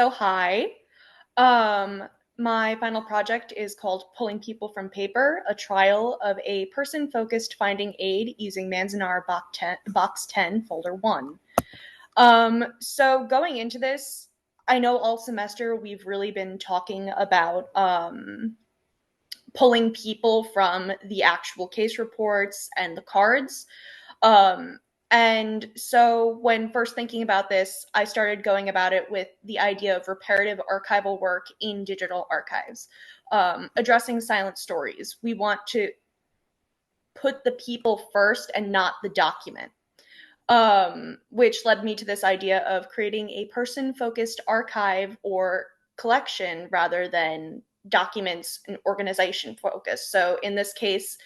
So hi. Um, my final project is called Pulling People from Paper, a trial of a person-focused finding aid using Manzanar Box 10, Folder 1. So going into this, I know all semester we've really been talking about pulling people from the actual case reports and the cards. Um, and so when first thinking about this, I started going about it with the idea of reparative archival work in digital archives, addressing silent stories. We want to put the people first and not the document, which led me to this idea of creating a person-focused archive or collection rather than documents and organization focused. So in this case,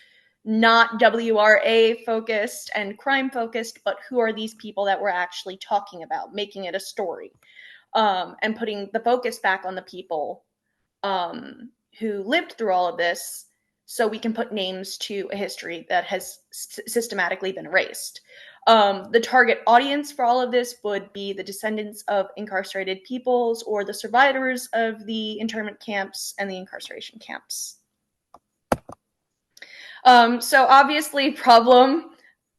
not WRA focused and crime focused, but who are these people that we're actually talking about, making it a story, and putting the focus back on the people who lived through all of this so we can put names to a history that has systematically been erased. The target audience for all of this would be the descendants of incarcerated peoples or the survivors of the internment camps and the incarceration camps. So obviously, problem,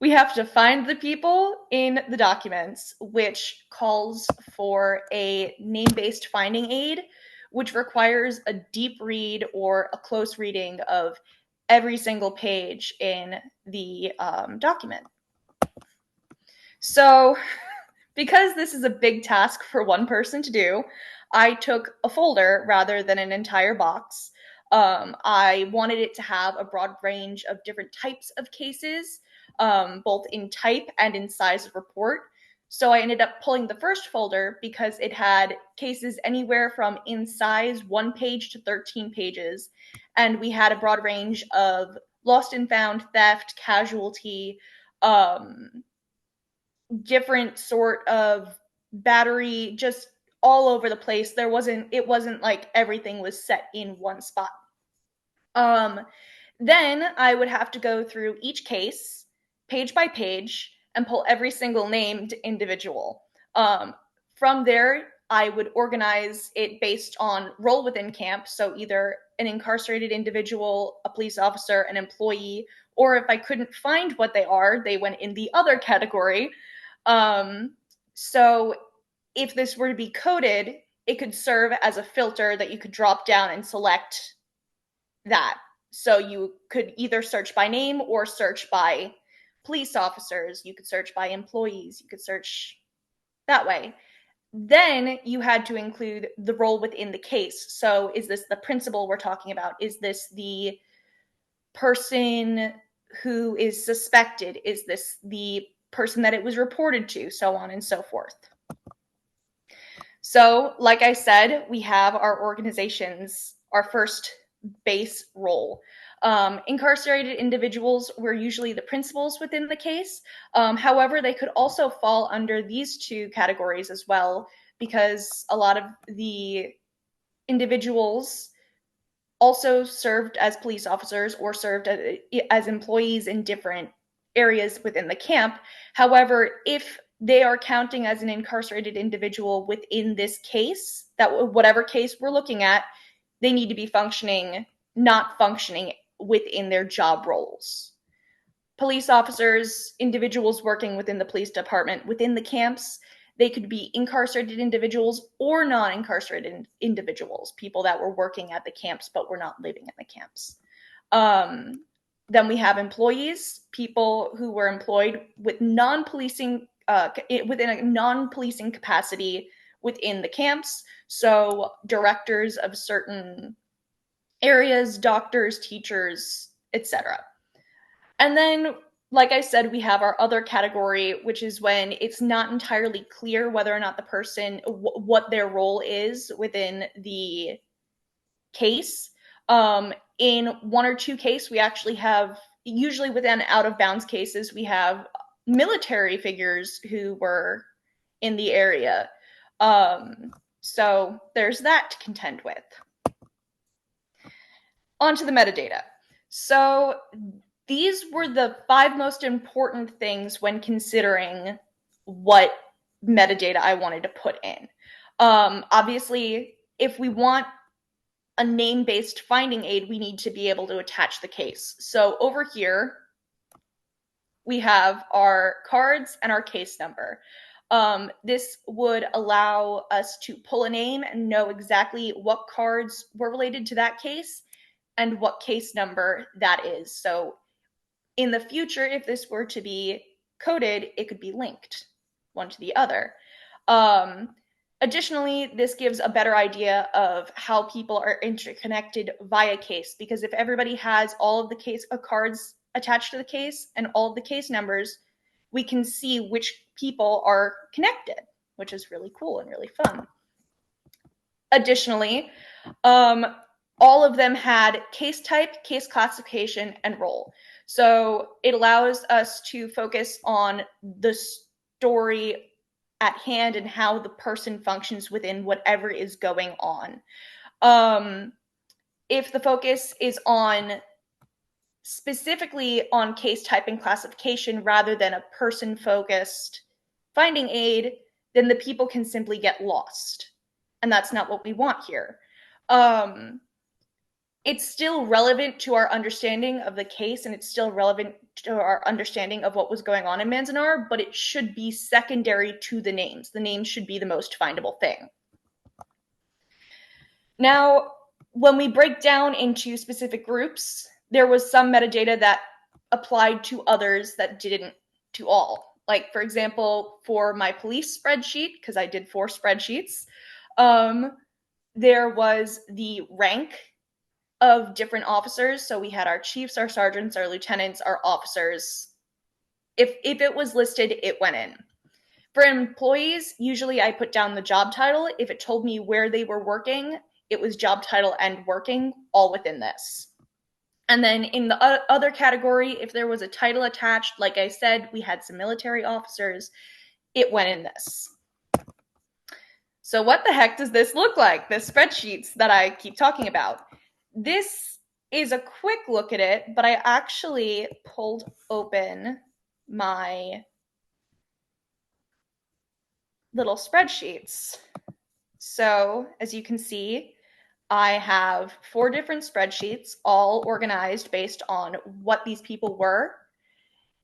we have to find the people in the documents, which calls for a name-based finding aid, which requires a deep read or a close reading of every single page in the document. So because this is a big task for one person to do, I took a folder rather than an entire box. I wanted it to have a broad range of different types of cases, both in type and in size of report. So I ended up pulling the first folder because it had cases anywhere from in size 1 page to 13 pages. And we had a broad range of lost and found, theft, casualty, different sort of battery, just all over the place. It wasn't like everything was set in one spot. Then I would have to go through each case, page by page, and pull every single named individual. From there, I would organize it based on role within camp, so either an incarcerated individual, a police officer, an employee, or if I couldn't find what they are, they went in the other category. So if this were to be coded, it could serve as a filter that you could drop down and select that. So you could either search by name or search by police officers. You could search by employees. You could search that way. Then you had to include the role within the case. So is this the principal we're talking about? Is this the person who is suspected? Is this the person that it was reported to? So on and so forth. So, like I said, we have our organizations, our first base role. Incarcerated individuals were usually the principals within the case. However, they could also fall under these two categories as well, because a lot of the individuals also served as police officers or served as employees in different areas within the camp. However, if they are counting as an incarcerated individual within this case, that whatever case we're looking at, they need to be not functioning within their job roles. Police officers, individuals working within the police department, within the camps, they could be incarcerated individuals or non-incarcerated individuals, people that were working at the camps but were not living in the camps. Then we have employees, people who were employed with non-policing within a non-policing capacity within the camps. So directors of certain areas, doctors, teachers, etc. And then, like I said, we have our other category, which is when it's not entirely clear whether or not the person, what their role is within the case. In one or two cases, we actually have, usually within out of bounds cases, we have military figures who were in the area. So there's that to contend with. On to the metadata. So these were the 5 most important things when considering what metadata I wanted to put in. Obviously, if we want a name-based finding aid, we need to be able to attach the case. So over here, we have our cards and our case number. This would allow us to pull a name and know exactly what cards were related to that case and what case number that is. So in the future, if this were to be coded, it could be linked one to the other. Additionally, this gives a better idea of how people are interconnected via case, because if everybody has all of the case cards attached to the case and all of the case numbers, we can see which people are connected, which is really cool and really fun. Additionally, all of them had case type, case classification, and role. So it allows us to focus on the story at hand and how the person functions within whatever is going on. If the focus is on specifically on case type and classification rather than a person-focused finding aid, then the people can simply get lost. And that's not what we want here. It's still relevant to our understanding of the case, and it's still relevant to our understanding of what was going on in Manzanar, but it should be secondary to the names. The names should be the most findable thing. Now, when we break down into specific groups, there was some metadata that applied to others that didn't to all. Like, for example, for my police spreadsheet, because I did 4 spreadsheets, there was the rank of different officers. So we had our chiefs, our sergeants, our lieutenants, our officers. If it was listed, it went in. For employees, usually I put down the job title. If it told me where they were working, it was job title and working all within this. And then in the other category, if there was a title attached, like I said, we had some military officers, it went in this. So what the heck does this look like? The spreadsheets that I keep talking about. This is a quick look at it, but I actually pulled open my little spreadsheets. So as you can see, I have 4 different spreadsheets, all organized based on what these people were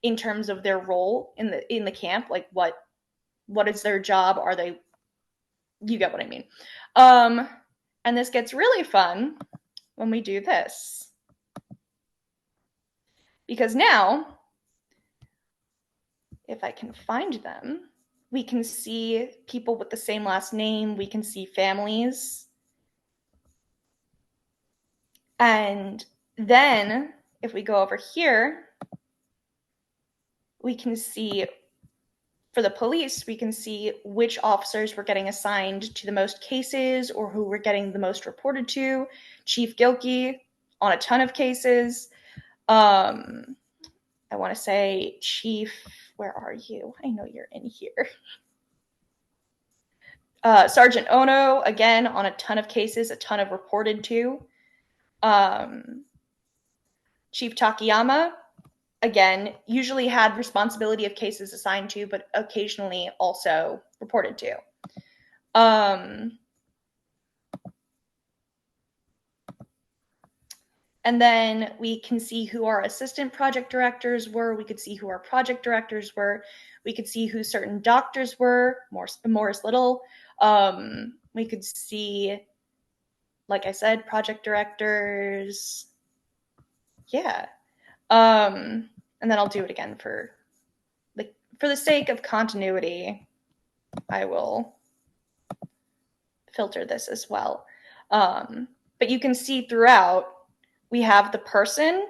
in terms of their role in the camp, like what is their job? Are they, you get what I mean. And this gets really fun when we do this. Because now, if I can find them, we can see people with the same last name, we can see families. And then, if we go over here, we can see, for the police, we can see which officers were getting assigned to the most cases or who were getting the most reported to. Chief Gilkey on a ton of cases. I want to say Chief, where are you? I know you're in here. Sergeant Ono, again, on a ton of cases, a ton of reported to. Chief Takayama, again, usually had responsibility of cases assigned to, but occasionally also reported to. And then we can see who our assistant project directors were. We could see who our project directors were. We could see who certain doctors were, Morris Little. We could see, like I said, project directors. Yeah. And then I'll do it again for the sake of continuity. I will filter this as well. But you can see throughout, we have the person.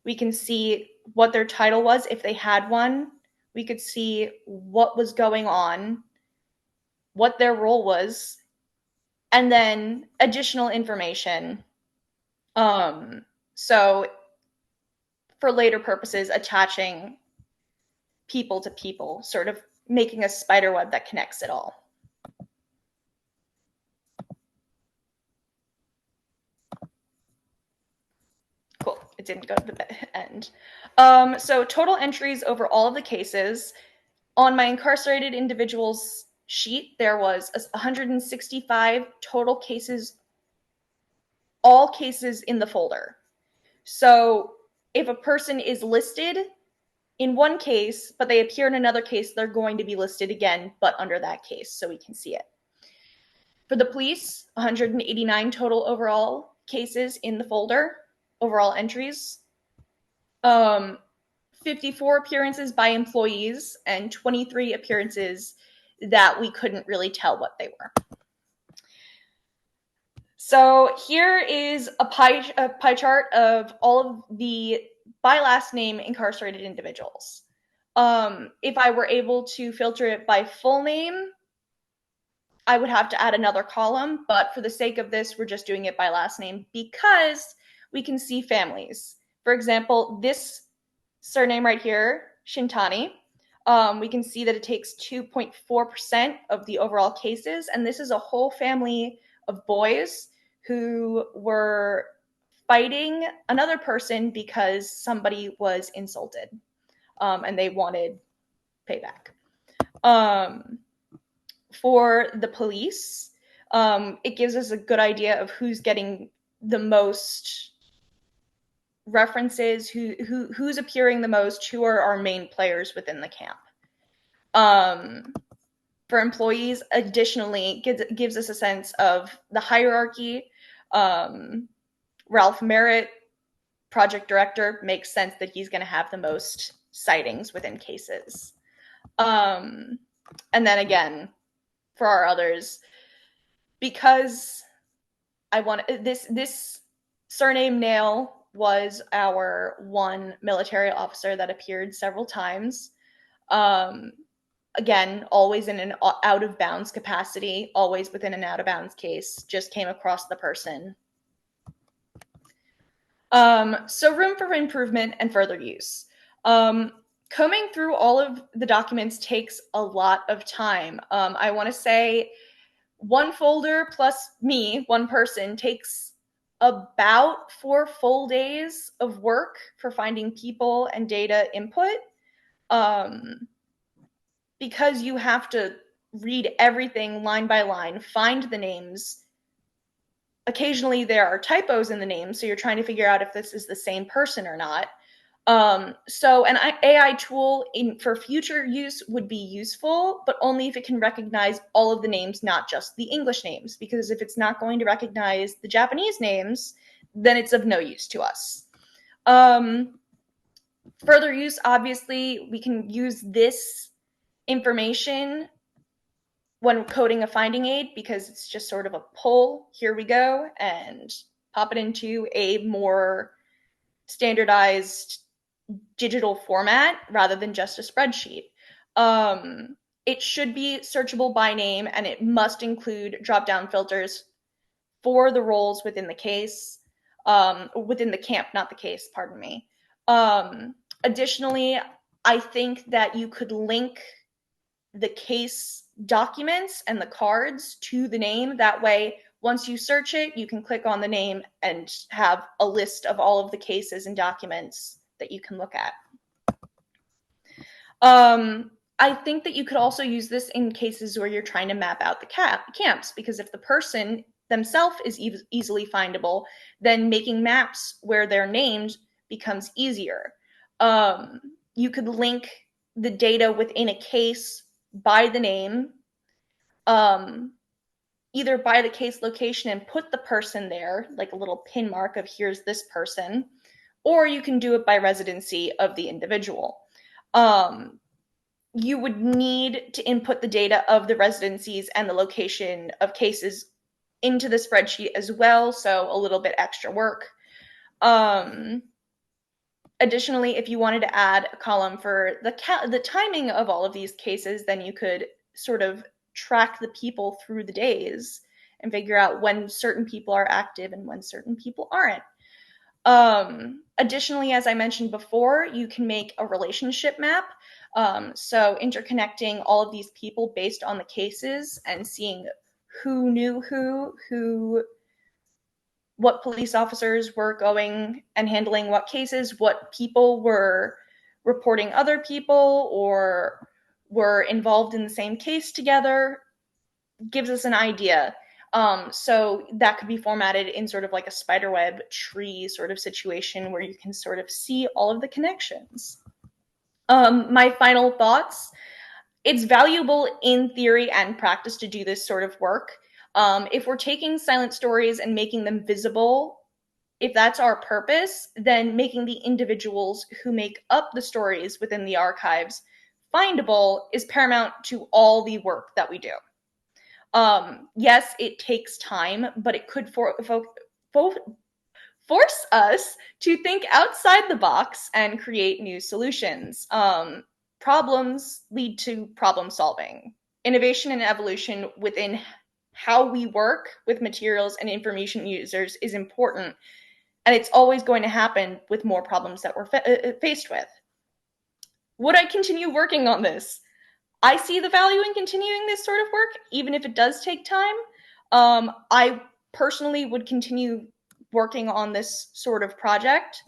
We can see what their title was if they had one. We could see what was going on, what their role was, and then additional information. So for later purposes, attaching people to people, sort of making a spider web that connects it all. Cool, it didn't go to the end. So total entries over all of the cases. On my incarcerated individuals sheet, there was 165 total cases, all cases in the folder. So if a person is listed in one case, but they appear in another case, they're going to be listed again, but under that case, so we can see it. For the police, 189 total overall cases in the folder, overall entries. 54 appearances by employees and 23 appearances that we couldn't really tell what they were. So here is a pie chart of all of the by last name incarcerated individuals. If I were able to filter it by full name, I would have to add another column, but for the sake of this, we're just doing it by last name because we can see families. For example, this surname right here, Shintani, we can see that it takes 2.4% of the overall cases, and this is a whole family of boys who were fighting another person because somebody was insulted, and they wanted payback. For the police, it gives us a good idea of who's getting the most references, who's appearing the most, who are our main players within the camp. For employees, additionally, gives us a sense of the hierarchy. Ralph Merritt, project director, makes sense that he's going to have the most sightings within cases. And then again, for our others, because I want this surname Nail was our one military officer that appeared several times. Again, always in an out of bounds capacity, always within an out of bounds case, just came across the person. So room for improvement and further use. Combing through all of the documents takes a lot of time. I want to say one folder plus me, one person, takes about 4 full days of work for finding people and data input. Because you have to read everything line by line, find the names. Occasionally there are typos in the names, so you're trying to figure out if this is the same person or not. So an AI tool for future use would be useful, but only if it can recognize all of the names, not just the English names, because if it's not going to recognize the Japanese names, then it's of no use to us. Further use, obviously, we can use this information when coding a finding aid because it's just sort of a pull, here we go, and pop it into a more standardized digital format rather than just a spreadsheet. It should be searchable by name, and it must include drop-down filters for the roles within the case, within the camp, not the case, pardon me. Additionally, I think that you could link the case documents and the cards to the name. That way, once you search it, you can click on the name and have a list of all of the cases and documents that you can look at. I think that you could also use this in cases where you're trying to map out the camps, because if the person themselves is easily findable, then making maps where they're named becomes easier. You could link the data within a case by the name, either by the case location and put the person there, like a little pin mark of here's this person, or you can do it by residency of the individual. You would need to input the data of the residencies and the location of cases into the spreadsheet as well, so a little bit extra work. Additionally, if you wanted to add a column for the timing of all of these cases, then you could sort of track the people through the days and figure out when certain people are active and when certain people aren't. Additionally, as I mentioned before, you can make a relationship map. So interconnecting all of these people based on the cases and seeing who knew what police officers were going and handling what cases, what people were reporting other people, or were involved in the same case together, gives us an idea. So that could be formatted in sort of like a spiderweb tree sort of situation where you can sort of see all of the connections. My final thoughts: it's valuable in theory and practice to do this sort of work. If we're taking silent stories and making them visible, if that's our purpose, then making the individuals who make up the stories within the archives findable is paramount to all the work that we do. Yes, it takes time, but it could force us to think outside the box and create new solutions. Problems lead to problem solving. Innovation and evolution within how we work with materials and information users is important, and it's always going to happen with more problems that we're faced with. Would I continue working on this? I see the value in continuing this sort of work, even if it does take time. I personally would continue working on this sort of project.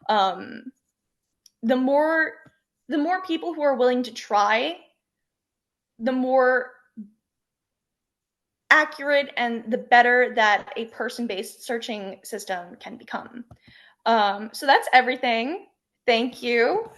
Um, the more people who are willing to try, the more accurate and the better that a person-based searching system can become. So that's everything. Thank you.